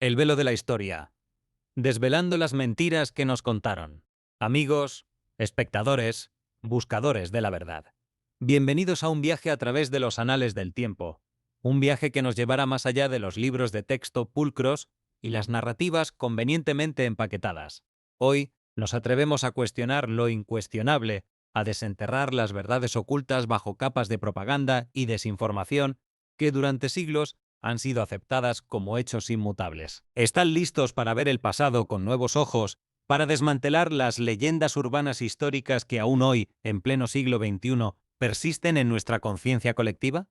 El velo de la historia. Desvelando las mentiras que nos contaron. Amigos, espectadores, buscadores de la verdad. Bienvenidos a un viaje a través de los anales del tiempo. Un viaje que nos llevará más allá de los libros de texto pulcros y las narrativas convenientemente empaquetadas. Hoy nos atrevemos a cuestionar lo incuestionable, a desenterrar las verdades ocultas bajo capas de propaganda y desinformación que durante siglos han sido aceptadas como hechos inmutables. ¿Están listos para ver el pasado con nuevos ojos, para desmantelar las leyendas urbanas históricas que aún hoy, en pleno siglo XXI, persisten en nuestra conciencia colectiva?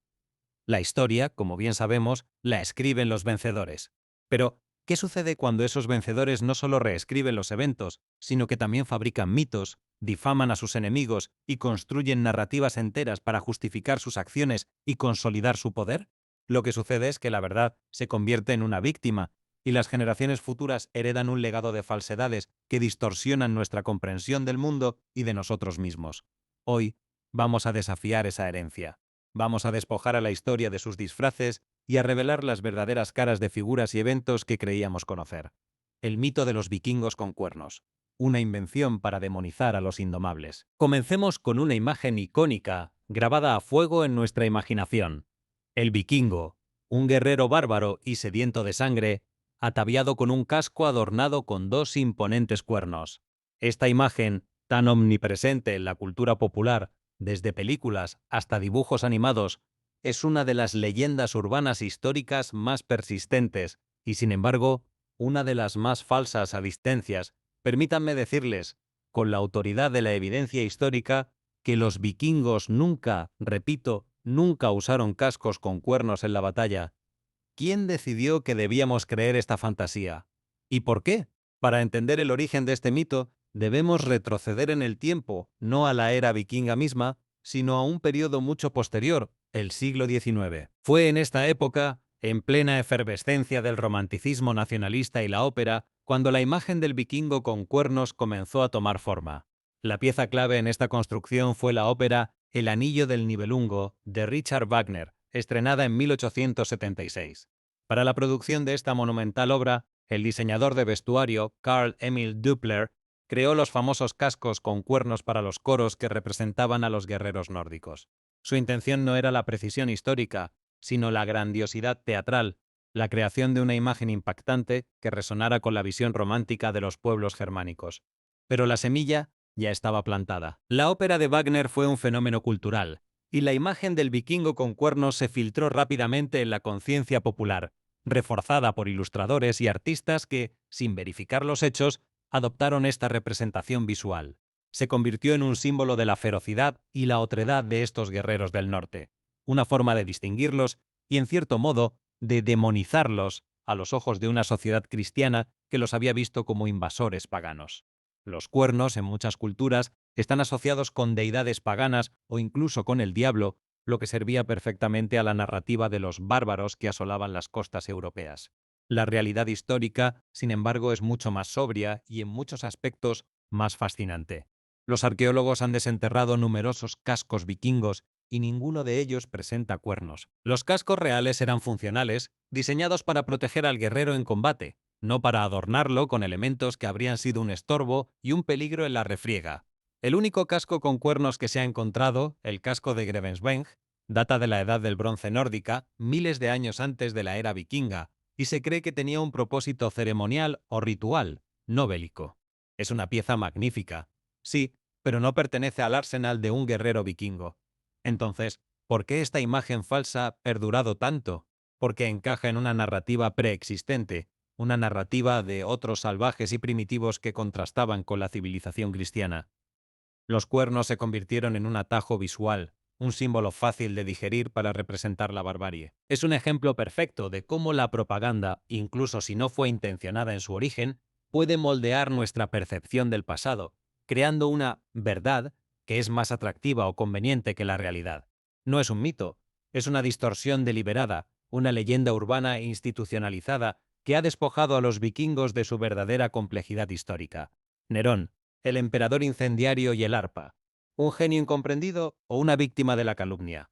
La historia, como bien sabemos, la escriben los vencedores. Pero, ¿qué sucede cuando esos vencedores no solo reescriben los eventos, sino que también fabrican mitos, difaman a sus enemigos y construyen narrativas enteras para justificar sus acciones y consolidar su poder? Lo que sucede es que la verdad se convierte en una víctima, y las generaciones futuras heredan un legado de falsedades que distorsionan nuestra comprensión del mundo y de nosotros mismos. Hoy vamos a desafiar esa herencia. Vamos a despojar a la historia de sus disfraces y a revelar las verdaderas caras de figuras y eventos que creíamos conocer. El mito de los vikingos con cuernos. Una invención para demonizar a los indomables. Comencemos con una imagen icónica, grabada a fuego en nuestra imaginación. El vikingo, un guerrero bárbaro y sediento de sangre, ataviado con un casco adornado con dos imponentes cuernos. Esta imagen, tan omnipresente en la cultura popular, desde películas hasta dibujos animados, es una de las leyendas urbanas históricas más persistentes y, sin embargo, una de las más falsas a distancias. Permítanme decirles, con la autoridad de la evidencia histórica, que los vikingos nunca, repito, nunca usaron cascos con cuernos en la batalla. ¿Quién decidió que debíamos creer esta fantasía? ¿Y por qué? Para entender el origen de este mito, debemos retroceder en el tiempo, no a la era vikinga misma, sino a un periodo mucho posterior, el siglo XIX. Fue en esta época, en plena efervescencia del romanticismo nacionalista y la ópera, cuando la imagen del vikingo con cuernos comenzó a tomar forma. La pieza clave en esta construcción fue la ópera El Anillo del Nibelungo, de Richard Wagner, estrenada en 1876. Para la producción de esta monumental obra, el diseñador de vestuario, Carl Emil Doppler, creó los famosos cascos con cuernos para los coros que representaban a los guerreros nórdicos. Su intención no era la precisión histórica, sino la grandiosidad teatral, la creación de una imagen impactante que resonara con la visión romántica de los pueblos germánicos. Pero la semilla ya estaba plantada. La ópera de Wagner fue un fenómeno cultural, y la imagen del vikingo con cuernos se filtró rápidamente en la conciencia popular, reforzada por ilustradores y artistas que, sin verificar los hechos, adoptaron esta representación visual. Se convirtió en un símbolo de la ferocidad y la otredad de estos guerreros del norte, una forma de distinguirlos y, en cierto modo, de demonizarlos a los ojos de una sociedad cristiana que los había visto como invasores paganos. Los cuernos, en muchas culturas, están asociados con deidades paganas o incluso con el diablo, lo que servía perfectamente a la narrativa de los bárbaros que asolaban las costas europeas. La realidad histórica, sin embargo, es mucho más sobria y en muchos aspectos más fascinante. Los arqueólogos han desenterrado numerosos cascos vikingos y ninguno de ellos presenta cuernos. Los cascos reales eran funcionales, diseñados para proteger al guerrero en combate, no para adornarlo con elementos que habrían sido un estorbo y un peligro en la refriega. El único casco con cuernos que se ha encontrado, el casco de Grevenshveng, data de la Edad del Bronce nórdica, miles de años antes de la era vikinga, y se cree que tenía un propósito ceremonial o ritual, no bélico. Es una pieza magnífica, sí, pero no pertenece al arsenal de un guerrero vikingo. Entonces, ¿por qué esta imagen falsa ha perdurado tanto? Porque encaja en una narrativa preexistente, una narrativa de otros salvajes y primitivos que contrastaban con la civilización cristiana. Los cuernos se convirtieron en un atajo visual, un símbolo fácil de digerir para representar la barbarie. Es un ejemplo perfecto de cómo la propaganda, incluso si no fue intencionada en su origen, puede moldear nuestra percepción del pasado, creando una verdad que es más atractiva o conveniente que la realidad. No es un mito, es una distorsión deliberada, una leyenda urbana e institucionalizada que ha despojado a los vikingos de su verdadera complejidad histórica. Nerón, el emperador incendiario y el arpa, un genio incomprendido o una víctima de la calumnia.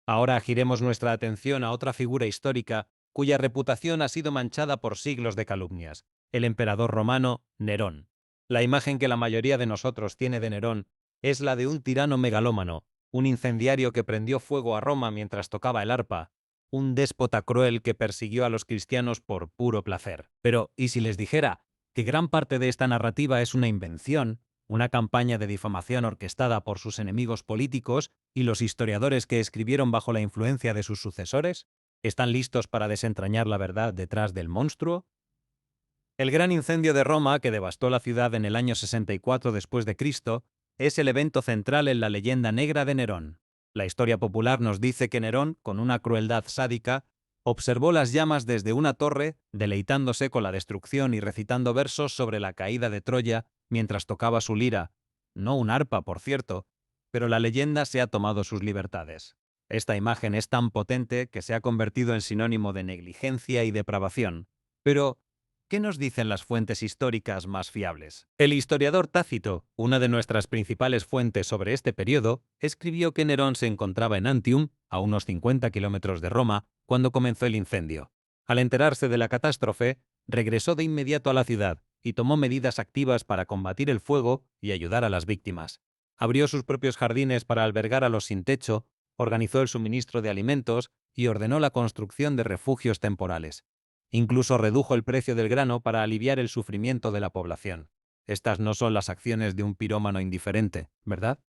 Ahora giremos nuestra atención a otra figura histórica cuya reputación ha sido manchada por siglos de calumnias, el emperador romano Nerón. La imagen que la mayoría de nosotros tiene de Nerón es la de un tirano megalómano, un incendiario que prendió fuego a Roma mientras tocaba el arpa, un déspota cruel que persiguió a los cristianos por puro placer. Pero, ¿y si les dijera que gran parte de esta narrativa es una invención, una campaña de difamación orquestada por sus enemigos políticos y los historiadores que escribieron bajo la influencia de sus sucesores? ¿Están listos para desentrañar la verdad detrás del monstruo? El gran incendio de Roma, que devastó la ciudad en el año 64 después de Cristo, es el evento central en la leyenda negra de Nerón. La historia popular nos dice que Nerón, con una crueldad sádica, observó las llamas desde una torre, deleitándose con la destrucción y recitando versos sobre la caída de Troya mientras tocaba su lira. No un arpa, por cierto, pero la leyenda se ha tomado sus libertades. Esta imagen es tan potente que se ha convertido en sinónimo de negligencia y depravación. Pero, ¿qué nos dicen las fuentes históricas más fiables? El historiador Tácito, una de nuestras principales fuentes sobre este periodo, escribió que Nerón se encontraba en Antium, a unos 50 kilómetros de Roma, cuando comenzó el incendio. Al enterarse de la catástrofe, regresó de inmediato a la ciudad y tomó medidas activas para combatir el fuego y ayudar a las víctimas. Abrió sus propios jardines para albergar a los sin techo, organizó el suministro de alimentos y ordenó la construcción de refugios temporales. Incluso redujo el precio del grano para aliviar el sufrimiento de la población. Estas no son las acciones de un pirómano indiferente, ¿verdad?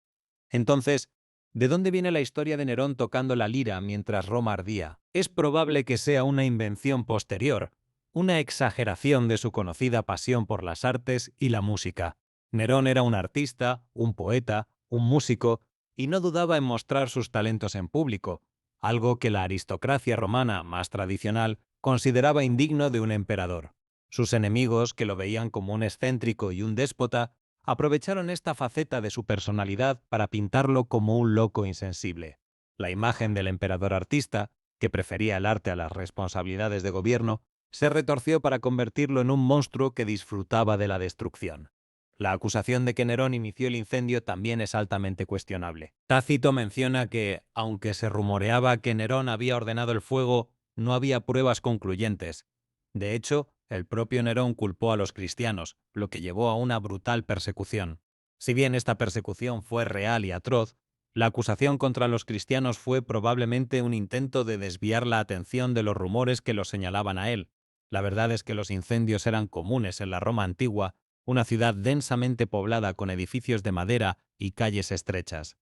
Entonces, ¿de dónde viene la historia de Nerón tocando la lira mientras Roma ardía? Es probable que sea una invención posterior, una exageración de su conocida pasión por las artes y la música. Nerón era un artista, un poeta, un músico, y no dudaba en mostrar sus talentos en público, algo que la aristocracia romana más tradicional consideraba indigno de un emperador. Sus enemigos, que lo veían como un excéntrico y un déspota, aprovecharon esta faceta de su personalidad para pintarlo como un loco insensible. La imagen del emperador artista, que prefería el arte a las responsabilidades de gobierno, se retorció para convertirlo en un monstruo que disfrutaba de la destrucción. La acusación de que Nerón inició el incendio también es altamente cuestionable. Tácito menciona que, aunque se rumoreaba que Nerón había ordenado el fuego, no había pruebas concluyentes. De hecho, el propio Nerón culpó a los cristianos, lo que llevó a una brutal persecución. Si bien esta persecución fue real y atroz, la acusación contra los cristianos fue probablemente un intento de desviar la atención de los rumores que lo señalaban a él. La verdad es que los incendios eran comunes en la Roma antigua, una ciudad densamente poblada con edificios de madera y calles estrechas.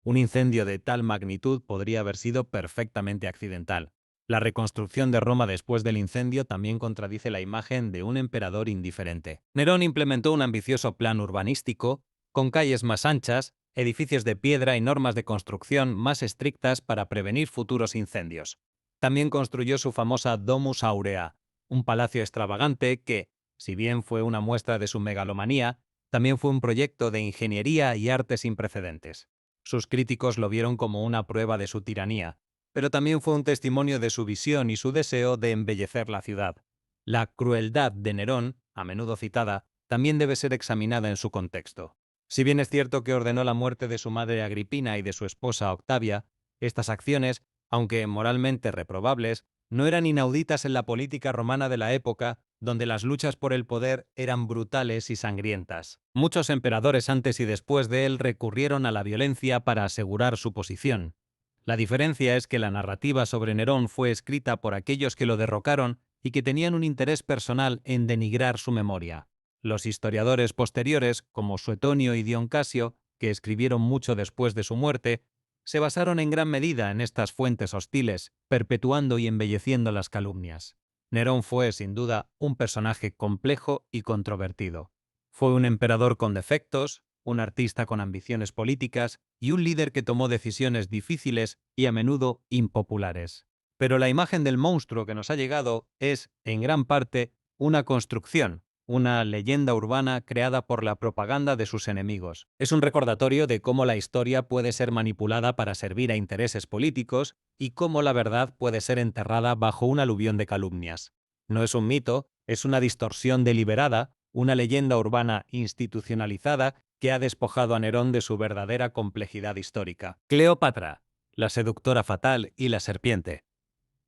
Un incendio de tal magnitud podría haber sido perfectamente accidental. La reconstrucción de Roma después del incendio también contradice la imagen de un emperador indiferente. Nerón implementó un ambicioso plan urbanístico, con calles más anchas, edificios de piedra y normas de construcción más estrictas para prevenir futuros incendios. También construyó su famosa Domus Aurea, un palacio extravagante que, si bien fue una muestra de su megalomanía, también fue un proyecto de ingeniería y arte sin precedentes. Sus críticos lo vieron como una prueba de su tiranía, pero también fue un testimonio de su visión y su deseo de embellecer la ciudad. La crueldad de Nerón, a menudo citada, también debe ser examinada en su contexto. Si bien es cierto que ordenó la muerte de su madre Agripina y de su esposa Octavia, estas acciones, aunque moralmente reprobables, no eran inauditas en la política romana de la época, donde las luchas por el poder eran brutales y sangrientas. Muchos emperadores antes y después de él recurrieron a la violencia para asegurar su posición. La diferencia es que la narrativa sobre Nerón fue escrita por aquellos que lo derrocaron y que tenían un interés personal en denigrar su memoria. Los historiadores posteriores, como Suetonio y Dion Casio, que escribieron mucho después de su muerte, se basaron en gran medida en estas fuentes hostiles, perpetuando y embelleciendo las calumnias. Nerón fue, sin duda, un personaje complejo y controvertido. Fue un emperador con defectos, un artista con ambiciones políticas y un líder que tomó decisiones difíciles y a menudo impopulares. Pero la imagen del monstruo que nos ha llegado es, en gran parte, una construcción, una leyenda urbana creada por la propaganda de sus enemigos. Es un recordatorio de cómo la historia puede ser manipulada para servir a intereses políticos y cómo la verdad puede ser enterrada bajo un aluvión de calumnias. No es un mito, es una distorsión deliberada, una leyenda urbana institucionalizada que ha despojado a Nerón de su verdadera complejidad histórica. Cleopatra, la seductora fatal y la serpiente.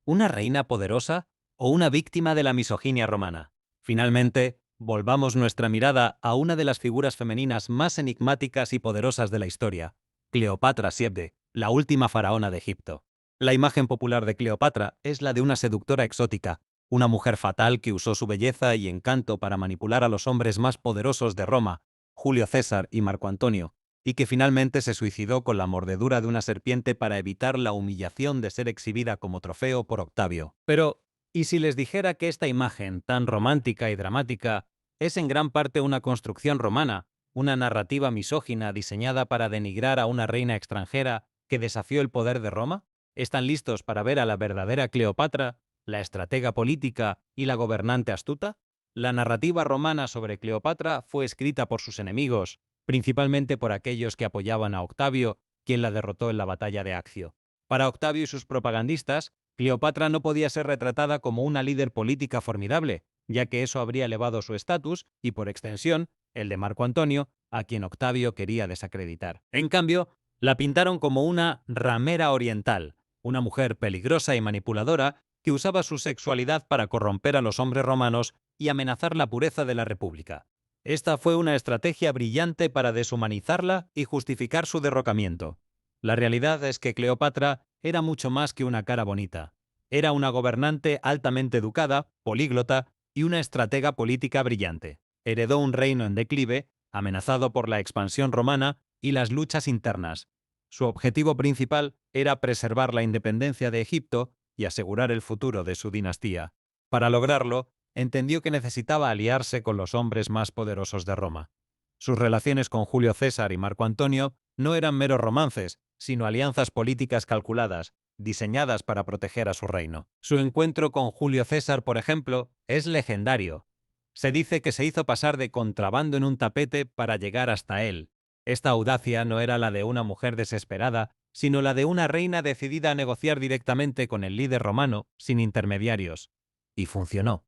¿Una reina poderosa? o una víctima de la misoginia romana. Finalmente, volvamos nuestra mirada a una de las figuras femeninas más enigmáticas y poderosas de la historia, Cleopatra Siebde, la última faraona de Egipto. La imagen popular de Cleopatra es la de una seductora exótica, una mujer fatal que usó su belleza y encanto para manipular a los hombres más poderosos de Roma, Julio César y Marco Antonio, y que finalmente se suicidó con la mordedura de una serpiente para evitar la humillación de ser exhibida como trofeo por Octavio. Pero, ¿y si les dijera que esta imagen tan romántica y dramática es en gran parte una construcción romana, una narrativa misógina diseñada para denigrar a una reina extranjera que desafió el poder de Roma? ¿Están listos para ver a la verdadera Cleopatra, la estratega política y la gobernante astuta? La narrativa romana sobre Cleopatra fue escrita por sus enemigos, principalmente por aquellos que apoyaban a Octavio, quien la derrotó en la batalla de Accio. Para Octavio y sus propagandistas, Cleopatra no podía ser retratada como una líder política formidable, ya que eso habría elevado su estatus y, por extensión, el de Marco Antonio, a quien Octavio quería desacreditar. En cambio, la pintaron como una ramera oriental, una mujer peligrosa y manipuladora que usaba su sexualidad para corromper a los hombres romanos y amenazar la pureza de la República. Esta fue una estrategia brillante para deshumanizarla y justificar su derrocamiento. La realidad es que Cleopatra era mucho más que una cara bonita. Era una gobernante altamente educada, políglota y una estratega política brillante. Heredó un reino en declive, amenazado por la expansión romana y las luchas internas. Su objetivo principal era preservar la independencia de Egipto y asegurar el futuro de su dinastía. Para lograrlo, entendió que necesitaba aliarse con los hombres más poderosos de Roma. Sus relaciones con Julio César y Marco Antonio no eran meros romances, sino alianzas políticas calculadas, diseñadas para proteger a su reino. Su encuentro con Julio César, por ejemplo, es legendario. Se dice que se hizo pasar de contrabando en un tapete para llegar hasta él. Esta audacia no era la de una mujer desesperada, sino la de una reina decidida a negociar directamente con el líder romano, sin intermediarios. Y funcionó.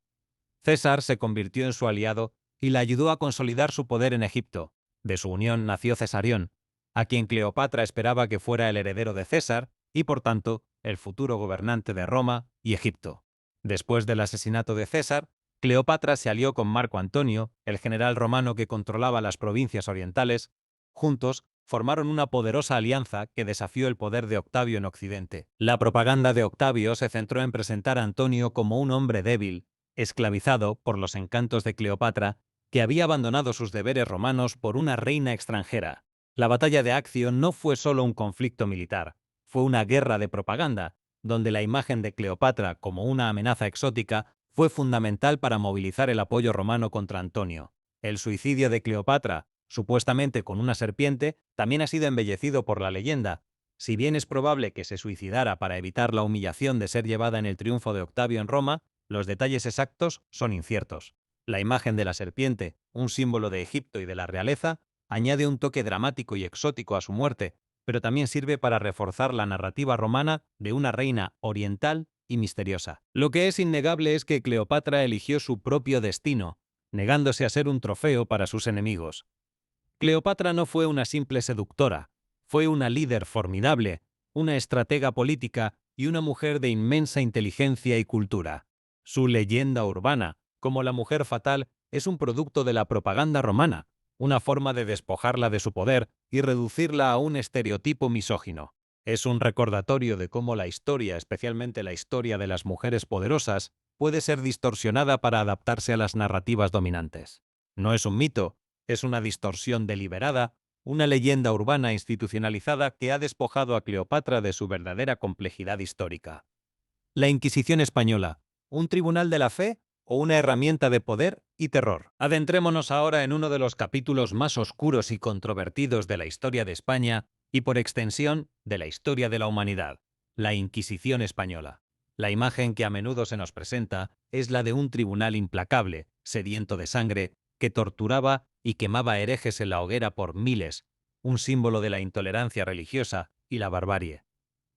César se convirtió en su aliado y la ayudó a consolidar su poder en Egipto. De su unión nació Cesarión, a quien Cleopatra esperaba que fuera el heredero de César y, por tanto, el futuro gobernante de Roma y Egipto. Después del asesinato de César, Cleopatra se alió con Marco Antonio, el general romano que controlaba las provincias orientales. Juntos, formaron una poderosa alianza que desafió el poder de Octavio en Occidente. La propaganda de Octavio se centró en presentar a Antonio como un hombre débil, esclavizado por los encantos de Cleopatra, que había abandonado sus deberes romanos por una reina extranjera. La batalla de Accio no fue solo un conflicto militar, fue una guerra de propaganda, donde la imagen de Cleopatra como una amenaza exótica fue fundamental para movilizar el apoyo romano contra Antonio. El suicidio de Cleopatra, supuestamente con una serpiente, también ha sido embellecido por la leyenda. Si bien es probable que se suicidara para evitar la humillación de ser llevada en el triunfo de Octavio en Roma, los detalles exactos son inciertos. La imagen de la serpiente, un símbolo de Egipto y de la realeza, añade un toque dramático y exótico a su muerte, pero también sirve para reforzar la narrativa romana de una reina oriental y misteriosa. Lo que es innegable es que Cleopatra eligió su propio destino, negándose a ser un trofeo para sus enemigos. Cleopatra no fue una simple seductora, fue una líder formidable, una estratega política y una mujer de inmensa inteligencia y cultura. Su leyenda urbana, como la mujer fatal, es un producto de la propaganda romana, una forma de despojarla de su poder y reducirla a un estereotipo misógino. Es un recordatorio de cómo la historia, especialmente la historia de las mujeres poderosas, puede ser distorsionada para adaptarse a las narrativas dominantes. No es un mito, es una distorsión deliberada, una leyenda urbana institucionalizada que ha despojado a Cleopatra de su verdadera complejidad histórica. La Inquisición española, ¿un tribunal de la fe o una herramienta de poder y terror? Adentrémonos ahora en uno de los capítulos más oscuros y controvertidos de la historia de España y, por extensión, de la historia de la humanidad, la Inquisición española. La imagen que a menudo se nos presenta es la de un tribunal implacable, sediento de sangre, que torturaba y quemaba herejes en la hoguera por miles, un símbolo de la intolerancia religiosa y la barbarie.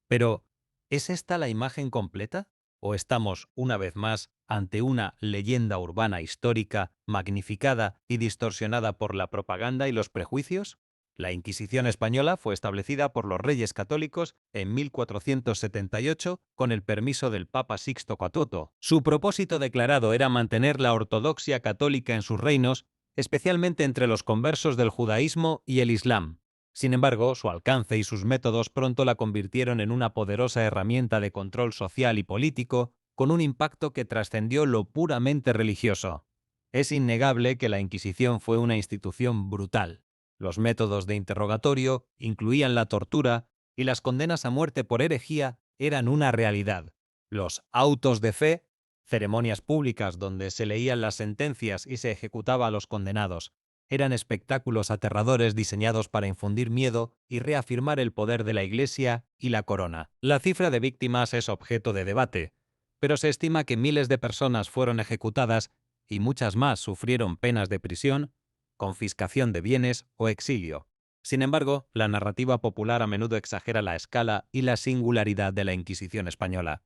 Pero, ¿es esta la imagen completa? ¿O estamos, una vez más, ante una leyenda urbana histórica, magnificada y distorsionada por la propaganda y los prejuicios? La Inquisición española fue establecida por los Reyes Católicos en 1478 con el permiso del Papa Sixto IV. Su propósito declarado era mantener la ortodoxia católica en sus reinos, especialmente entre los conversos del judaísmo y el islam. Sin embargo, su alcance y sus métodos pronto la convirtieron en una poderosa herramienta de control social y político, con un impacto que trascendió lo puramente religioso. Es innegable que la Inquisición fue una institución brutal. Los métodos de interrogatorio incluían la tortura y las condenas a muerte por herejía eran una realidad. Los autos de fe, ceremonias públicas donde se leían las sentencias y se ejecutaba a los condenados, eran espectáculos aterradores diseñados para infundir miedo y reafirmar el poder de la Iglesia y la corona. La cifra de víctimas es objeto de debate, pero se estima que miles de personas fueron ejecutadas y muchas más sufrieron penas de prisión, confiscación de bienes o exilio. Sin embargo, la narrativa popular a menudo exagera la escala y la singularidad de la Inquisición española.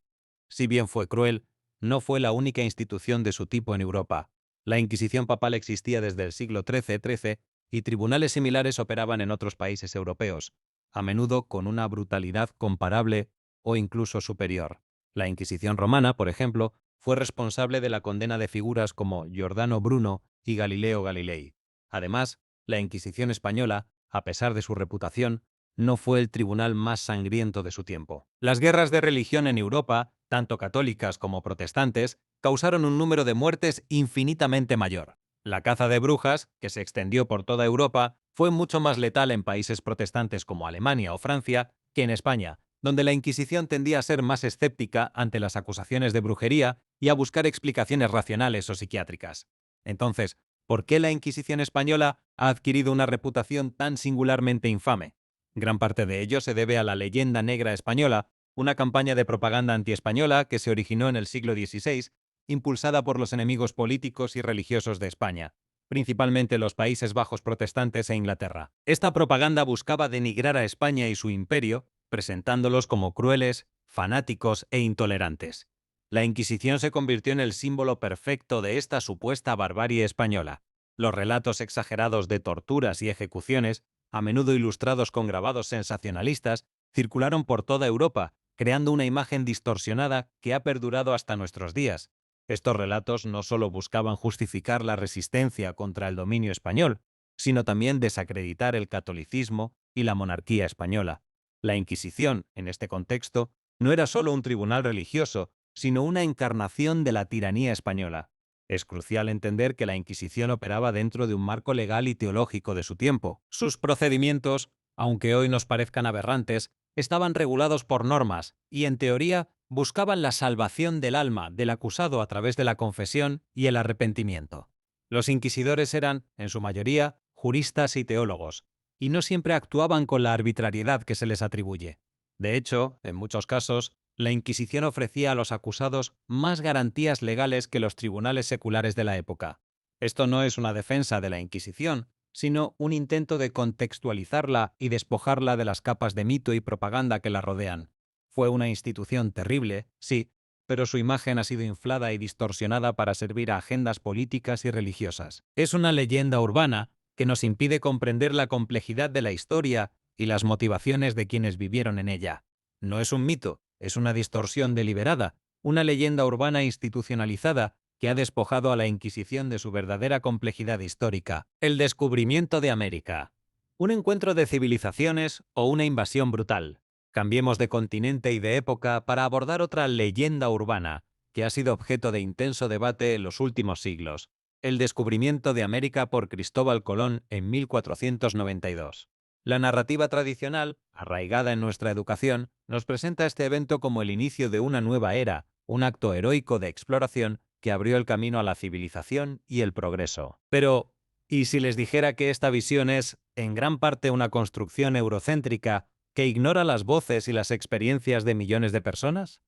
Si bien fue cruel, no fue la única institución de su tipo en Europa. La Inquisición papal existía desde el siglo XIII y tribunales similares operaban en otros países europeos, a menudo con una brutalidad comparable o incluso superior. La Inquisición romana, por ejemplo, fue responsable de la condena de figuras como Giordano Bruno y Galileo Galilei. Además, la Inquisición española, a pesar de su reputación, no fue el tribunal más sangriento de su tiempo. Las guerras de religión en Europa, tanto católicas como protestantes, causaron un número de muertes infinitamente mayor. La caza de brujas, que se extendió por toda Europa, fue mucho más letal en países protestantes como Alemania o Francia que en España, donde la Inquisición tendía a ser más escéptica ante las acusaciones de brujería y a buscar explicaciones racionales o psiquiátricas. Entonces, ¿por qué la Inquisición española ha adquirido una reputación tan singularmente infame? Gran parte de ello se debe a la leyenda negra española, una campaña de propaganda antiespañola que se originó en el siglo XVI, impulsada por los enemigos políticos y religiosos de España, principalmente los Países Bajos protestantes e Inglaterra. Esta propaganda buscaba denigrar a España y su imperio, presentándolos como crueles, fanáticos e intolerantes. La Inquisición se convirtió en el símbolo perfecto de esta supuesta barbarie española. Los relatos exagerados de torturas y ejecuciones, a menudo ilustrados con grabados sensacionalistas, circularon por toda Europa, creando una imagen distorsionada que ha perdurado hasta nuestros días. Estos relatos no solo buscaban justificar la resistencia contra el dominio español, sino también desacreditar el catolicismo y la monarquía española. La Inquisición, en este contexto, no era solo un tribunal religioso, sino una encarnación de la tiranía española. Es crucial entender que la Inquisición operaba dentro de un marco legal y teológico de su tiempo. Sus procedimientos, aunque hoy nos parezcan aberrantes, estaban regulados por normas y, en teoría, buscaban la salvación del alma del acusado a través de la confesión y el arrepentimiento. Los inquisidores eran, en su mayoría, juristas y teólogos, y no siempre actuaban con la arbitrariedad que se les atribuye. De hecho, en muchos casos, la Inquisición ofrecía a los acusados más garantías legales que los tribunales seculares de la época. Esto no es una defensa de la Inquisición, sino un intento de contextualizarla y despojarla de las capas de mito y propaganda que la rodean. Fue una institución terrible, sí, pero su imagen ha sido inflada y distorsionada para servir a agendas políticas y religiosas. Es una leyenda urbana que nos impide comprender la complejidad de la historia y las motivaciones de quienes vivieron en ella. No es un mito, es una distorsión deliberada, una leyenda urbana institucionalizada que ha despojado a la Inquisición de su verdadera complejidad histórica. El descubrimiento de América. Un encuentro de civilizaciones o una invasión brutal. Cambiemos de continente y de época para abordar otra leyenda urbana que ha sido objeto de intenso debate en los últimos siglos. El descubrimiento de América por Cristóbal Colón en 1492. La narrativa tradicional, arraigada en nuestra educación, nos presenta este evento como el inicio de una nueva era, un acto heroico de exploración que abrió el camino a la civilización y el progreso. Pero, ¿y si les dijera que esta visión es, en gran parte, una construcción eurocéntrica que ignora las voces y las experiencias de millones de personas?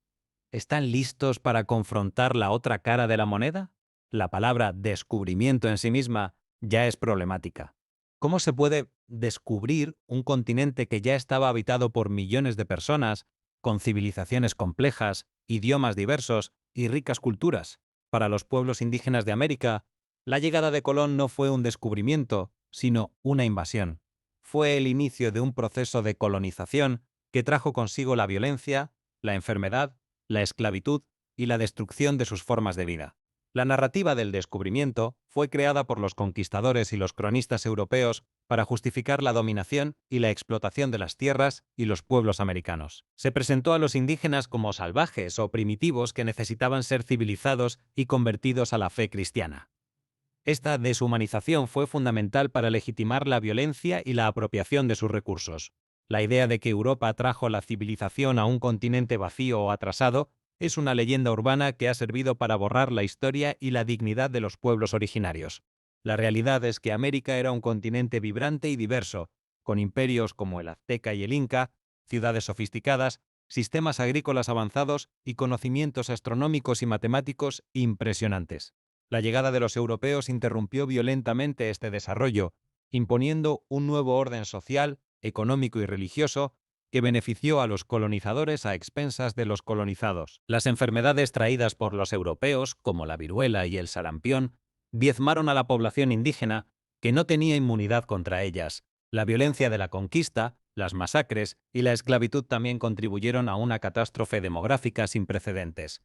¿Están listos para confrontar la otra cara de la moneda? La palabra descubrimiento en sí misma ya es problemática. ¿Cómo se puede descubrir un continente que ya estaba habitado por millones de personas, con civilizaciones complejas, idiomas diversos y ricas culturas? Para los pueblos indígenas de América, la llegada de Colón no fue un descubrimiento, sino una invasión. fue el inicio de un proceso de colonización que trajo consigo la violencia, la enfermedad, la esclavitud y la destrucción de sus formas de vida. La narrativa del descubrimiento fue creada por los conquistadores y los cronistas europeos para justificar la dominación y la explotación de las tierras y los pueblos americanos. Se presentó a los indígenas como salvajes o primitivos que necesitaban ser civilizados y convertidos a la fe cristiana. Esta deshumanización fue fundamental para legitimar la violencia y la apropiación de sus recursos. La idea de que Europa trajo la civilización a un continente vacío o atrasado es una leyenda urbana que ha servido para borrar la historia y la dignidad de los pueblos originarios. La realidad es que América era un continente vibrante y diverso, con imperios como el azteca y el inca, ciudades sofisticadas, sistemas agrícolas avanzados y conocimientos astronómicos y matemáticos impresionantes. La llegada de los europeos interrumpió violentamente este desarrollo, imponiendo un nuevo orden social, económico y religioso que benefició a los colonizadores a expensas de los colonizados. Las enfermedades traídas por los europeos, como la viruela y el sarampión, diezmaron a la población indígena, que no tenía inmunidad contra ellas. La violencia de la conquista, las masacres y la esclavitud también contribuyeron a una catástrofe demográfica sin precedentes.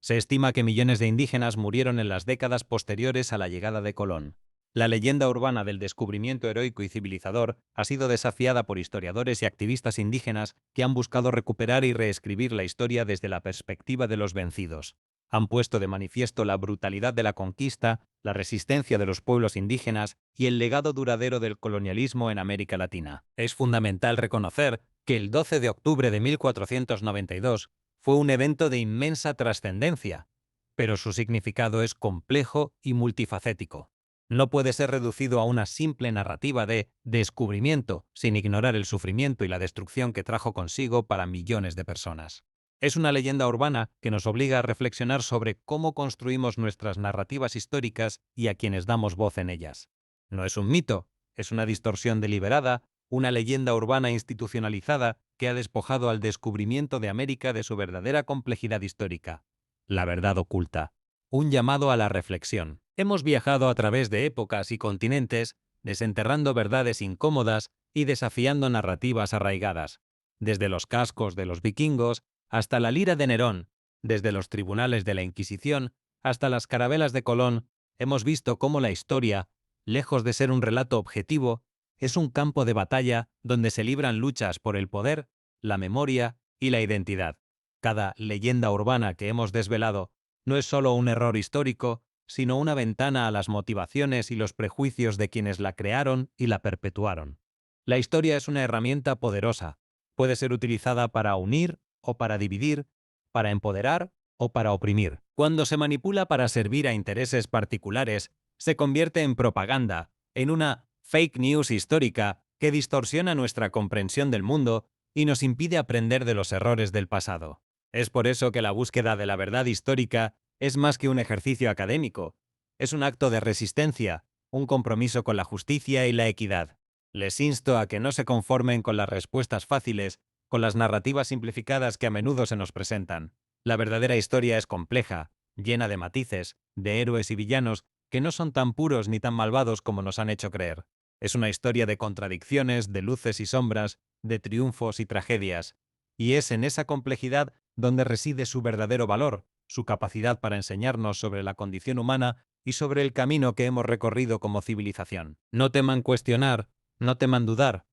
Se estima que millones de indígenas murieron en las décadas posteriores a la llegada de Colón. La leyenda urbana del descubrimiento heroico y civilizador ha sido desafiada por historiadores y activistas indígenas que han buscado recuperar y reescribir la historia desde la perspectiva de los vencidos. Han puesto de manifiesto la brutalidad de la conquista, la resistencia de los pueblos indígenas y el legado duradero del colonialismo en América Latina. Es fundamental reconocer que el 12 de octubre de 1492 fue un evento de inmensa trascendencia, pero su significado es complejo y multifacético. No puede ser reducido a una simple narrativa de descubrimiento, sin ignorar el sufrimiento y la destrucción que trajo consigo para millones de personas. Es una leyenda urbana que nos obliga a reflexionar sobre cómo construimos nuestras narrativas históricas y a quienes damos voz en ellas. No es un mito, es una distorsión deliberada, una leyenda urbana institucionalizada que ha despojado al descubrimiento de América de su verdadera complejidad histórica, la verdad oculta. Un llamado a la reflexión. Hemos viajado a través de épocas y continentes, desenterrando verdades incómodas y desafiando narrativas arraigadas. Desde los cascos de los vikingos hasta la lira de Nerón, desde los tribunales de la Inquisición hasta las carabelas de Colón, hemos visto cómo la historia, lejos de ser un relato objetivo, es un campo de batalla donde se libran luchas por el poder, la memoria y la identidad. Cada leyenda urbana que hemos desvelado no es solo un error histórico, sino una ventana a las motivaciones y los prejuicios de quienes la crearon y la perpetuaron. La historia es una herramienta poderosa. Puede ser utilizada para unir o para dividir, para empoderar o para oprimir. Cuando se manipula para servir a intereses particulares, se convierte en propaganda, en una fake news histórica que distorsiona nuestra comprensión del mundo y nos impide aprender de los errores del pasado. Es por eso que la búsqueda de la verdad histórica es más que un ejercicio académico. Es un acto de resistencia, un compromiso con la justicia y la equidad. Les insto a que no se conformen con las respuestas fáciles, con las narrativas simplificadas que a menudo se nos presentan. La verdadera historia es compleja, llena de matices, de héroes y villanos que no son tan puros ni tan malvados como nos han hecho creer. Es una historia de contradicciones, de luces y sombras, de triunfos y tragedias. Y es en esa complejidad donde reside su verdadero valor, su capacidad para enseñarnos sobre la condición humana y sobre el camino que hemos recorrido como civilización. No teman cuestionar, no teman dudar.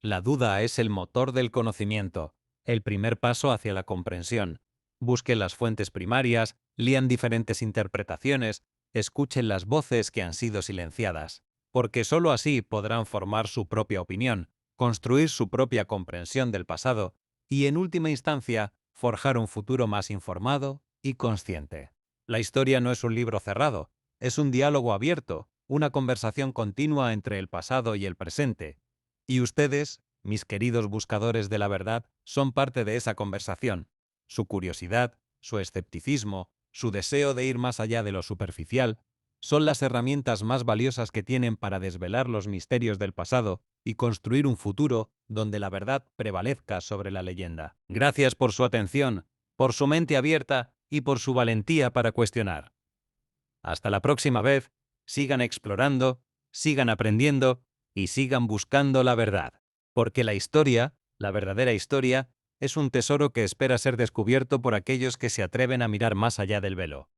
La duda es el motor del conocimiento, el primer paso hacia la comprensión. Busquen las fuentes primarias, lean diferentes interpretaciones, escuchen las voces que han sido silenciadas, porque sólo así podrán formar su propia opinión, construir su propia comprensión del pasado y, en última instancia, forjar un futuro más informado y consciente. La historia no es un libro cerrado, es un diálogo abierto, una conversación continua entre el pasado y el presente. Y ustedes, mis queridos buscadores de la verdad, son parte de esa conversación. Su curiosidad, su escepticismo, su deseo de ir más allá de lo superficial, son las herramientas más valiosas que tienen para desvelar los misterios del pasado y construir un futuro donde la verdad prevalezca sobre la leyenda. Gracias por su atención, por su mente abierta y por su valentía para cuestionar. Hasta la próxima vez, sigan explorando, sigan aprendiendo y sigan buscando la verdad. Porque la historia, la verdadera historia, es un tesoro que espera ser descubierto por aquellos que se atreven a mirar más allá del velo.